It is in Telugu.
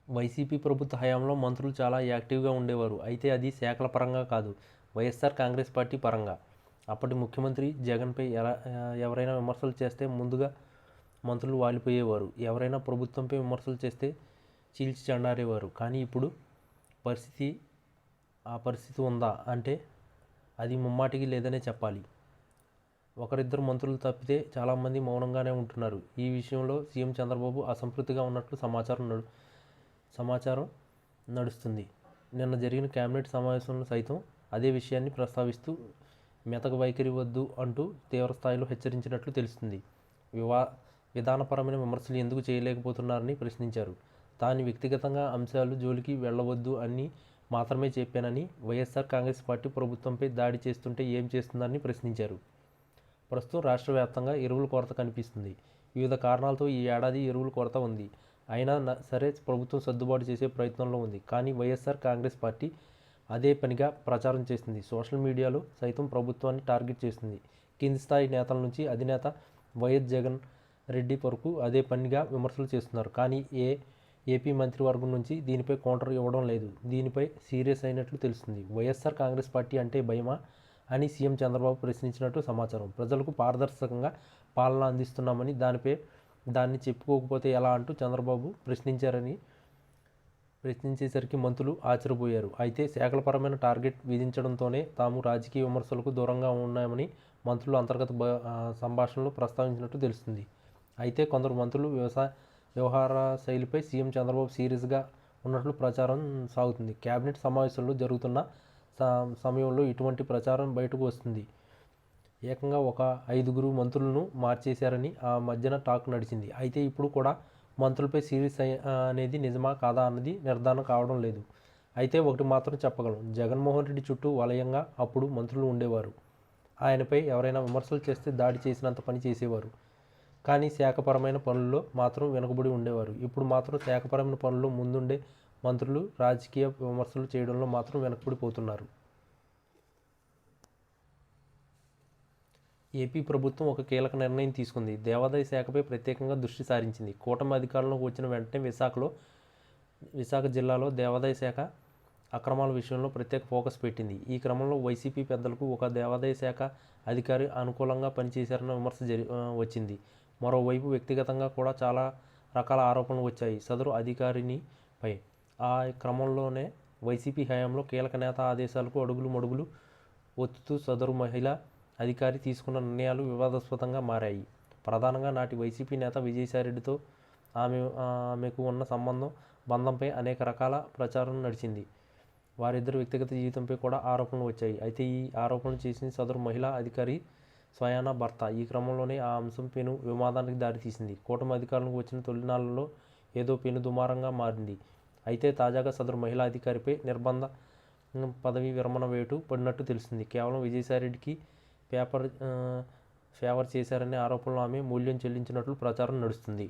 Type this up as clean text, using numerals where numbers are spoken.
వైసీపీ ప్రభుత్వ హయాంలో మంత్రులు చాలా యాక్టివ్గా ఉండేవారు. అయితే అది శాఖల పరంగా కాదు, వైఎస్ఆర్ కాంగ్రెస్ పార్టీ పరంగా. అప్పటి ముఖ్యమంత్రి జగన్పై ఎవరైనా విమర్శలు చేస్తే ముందుగా మంత్రులు వాలిపోయేవారు. ఎవరైనా ప్రభుత్వంపై విమర్శలు చేస్తే చీల్చి చెండారేవారు. కానీ ఇప్పుడు పరిస్థితి ఉందా అంటే అది ముమ్మాటికి లేదనే చెప్పాలి. ఒకరిద్దరు మంత్రులు తప్పితే చాలామంది మౌనంగానే ఉంటున్నారు. ఈ విషయంలో సీఎం చంద్రబాబు అసంతృప్తిగా ఉన్నట్లు సమాచారం నడుస్తుంది. నిన్న జరిగిన కేబినెట్ సమావేశంలో సైతం అదే విషయాన్ని ప్రస్తావిస్తూ మెతక వైఖరి వద్దు అంటూ తీవ్రస్థాయిలో హెచ్చరించినట్లు తెలుస్తుంది. విధానపరమైన విమర్శలు ఎందుకు చేయలేకపోతున్నారని ప్రశ్నించారు. తాను వ్యక్తిగతంగా అంశాలు జోలికి వెళ్లవద్దు అని మాత్రమే చెప్పానని, వైఎస్ఆర్ కాంగ్రెస్ పార్టీ ప్రభుత్వంపై దాడి చేస్తుంటే ఏం చేస్తుందని ప్రశ్నించారు. ప్రస్తుతం రాష్ట్ర వ్యాప్తంగా ఎరువుల కొరత కనిపిస్తుంది. వివిధ కారణాలతో ఈ ఏడాది ఎరువుల కొరత ఉంది. అయినా సరే ప్రభుత్వం సర్దుబాటు చేసే ప్రయత్నంలో ఉంది. కానీ వైఎస్ఆర్ కాంగ్రెస్ పార్టీ అదే పనిగా ప్రచారం చేస్తుంది. సోషల్ మీడియాలో సైతం ప్రభుత్వాన్ని టార్గెట్ చేస్తుంది. కింది స్థాయి నేతల నుంచి అధినేత వైఎస్ జగన్ రెడ్డి వరకు అదే పనిగా విమర్శలు చేస్తున్నారు. కానీ ఏపీ మంత్రివర్గం నుంచి దీనిపై కౌంటర్ ఇవ్వడం లేదు. దీనిపై సీరియస్ అయినట్లు తెలుస్తుంది. వైఎస్ఆర్ కాంగ్రెస్ పార్టీ అంటే భయమా అని సీఎం చంద్రబాబు ప్రశ్నించినట్టు సమాచారం. ప్రజలకు పారదర్శకంగా పాలన అందిస్తున్నామని దాన్ని చెప్పుకోకపోతే ఎలా అంటూ చంద్రబాబు ప్రశ్నించేసరికి మంత్రులు ఆశ్చర్యపోయారు. అయితే శాఖలపరమైన టార్గెట్ విధించడంతోనే తాము రాజకీయ విమర్శలకు దూరంగా ఉన్నామని మంత్రులు అంతర్గత సంభాషణలో ప్రస్తావించినట్టు తెలుస్తుంది. అయితే కొందరు మంత్రులు వ్యవహార శైలిపై సీఎం చంద్రబాబు సీరియస్గా ఉన్నట్లు ప్రచారం సాగుతుంది. కేబినెట్ సమావేశాల్లో జరుగుతున్న సమయంలో ఇటువంటి ప్రచారం బయటకు వస్తుంది. ఏకంగా ఒక 5 మంత్రులను మార్చేశారని ఆ మధ్యన టాక్ నడిచింది. అయితే ఇప్పుడు కూడా మంత్రులపై సీరియస్ అనేది నిజమా కాదా అన్నది నిర్ధారణ కావడం లేదు. అయితే ఒకటి మాత్రం చెప్పగలం, జగన్మోహన్ రెడ్డి చుట్టూ వలయంగా అప్పుడు మంత్రులు ఉండేవారు. ఆయనపై ఎవరైనా విమర్శలు చేస్తే దాడి చేసినంత పని చేసేవారు. కానీ శాఖపరమైన పనుల్లో మాత్రం వెనుకబడి ఉండేవారు. ఇప్పుడు మాత్రం శాఖపరమైన పనుల్లో ముందుండే మంత్రులు రాజకీయ విమర్శలు చేయడంలో మాత్రం వెనకబడిపోతున్నారు. ఏపీ ప్రభుత్వం ఒక కీలక నిర్ణయం తీసుకుంది. దేవాదాయ శాఖపై ప్రత్యేకంగా దృష్టి సారించింది. కూటమి అధికారంలోకి వచ్చిన వెంటనే విశాఖ జిల్లాలో దేవాదాయ శాఖ అక్రమాల విషయంలో ప్రత్యేక ఫోకస్ పెట్టింది. ఈ క్రమంలో వైసీపీ పెద్దలకు ఒక దేవాదాయ శాఖ అధికారి అనుకూలంగా పనిచేశారన్న విమర్శ వచ్చింది. మరోవైపు వ్యక్తిగతంగా కూడా చాలా రకాల ఆరోపణలు వచ్చాయి సదరు అధికారినిపై. ఆ క్రమంలోనే వైసీపీ హయాంలో కీలక నేత ఆదేశాలకు అడుగులు ఒత్తుతూ సదరు మహిళా అధికారి తీసుకున్న నిర్ణయాలు వివాదాస్పదంగా మారాయి. ప్రధానంగా నాటి వైసీపీ నేత విజయసాయిరెడ్డితో ఆమెకు ఉన్న బంధంపై అనేక రకాల ప్రచారం నడిచింది. వారిద్దరు వ్యక్తిగత జీవితంపై కూడా ఆరోపణలు వచ్చాయి. అయితే ఈ ఆరోపణలు చేసిన సదరు మహిళా అధికారి స్వయానా భర్త. ఈ క్రమంలోనే ఆ అంశం పెను వివాదానికి దారితీసింది. కూటమి అధికారంలోకి వచ్చిన తొలినాళ్లలో ఏదో పెను దుమారంగా మారింది. అయితే తాజాగా సదరు మహిళా అధికారిపై నిర్బంధ పదవీ విరమణ వేటు పడినట్టు తెలుస్తుంది. కేవలం విజయసాయిరెడ్డికి ఫేవర్ చేశారనే ఆరోపణలు ఆమె మూల్యం చెల్లించినట్లు ప్రచారం నడుస్తుంది.